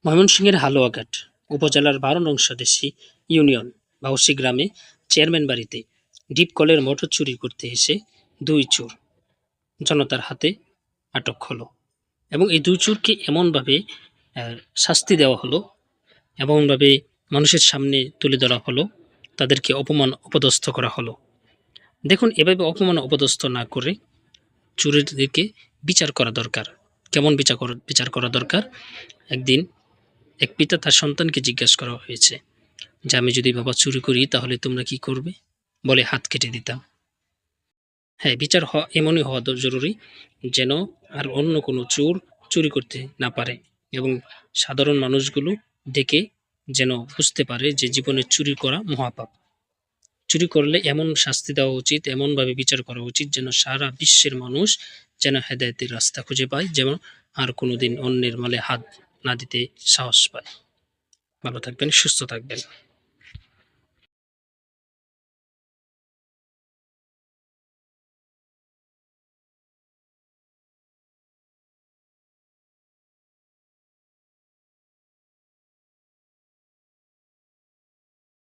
ময়মনসিংহের হালুয়াঘাট উপজেলার ১২ নং স্বদেশী ইউনিয়ন বাউসী গ্রামে চেয়ারম্যান বাড়িতে ডিপ কলের মোটর চুরি করতে এসে ২ চোর জনতার হাতে আটক হলো এবং এই ২ চোরকে এমনভাবে শাস্তি দেওয়া হলো, এমনভাবে মানুষের সামনে তুলে ধরা হলো, তাদেরকে অপমান অপদস্থ করা হলো। দেখুন, এভাবে অপমান অপদস্থ না করে চোরদেরকে বিচার করা দরকার। কেমন বিচার করা দরকার? একদিন এক পিতা তার সন্তানকে জিজ্ঞাসা করা হয়েছে যে, আমি যদি বাবা চুরি করি তাহলে তোমরা কি করবে? বলে, হাত কেটে দিতাম। হ্যাঁ, বিচার এমনই হওয়া জরুরি যেন আর অন্য কোনো চোর চুরি করতে না পারে এবং সাধারণ মানুষগুলো দেখে যেন বুঝতে পারে যে জীবনে চুরি করা মহাপাপ। চুরি করলে এমন শাস্তি দেওয়া উচিত, এমনভাবে বিচার করা উচিত যেন সারা বিশ্বের মানুষ যেন হেদায়েতের রাস্তা খুঁজে পায়, যেন আর কোনোদিন অন্যের মালে হাত না দিতে সাহস পায়। ভালো থাকবেন, সুস্থ থাকবেন।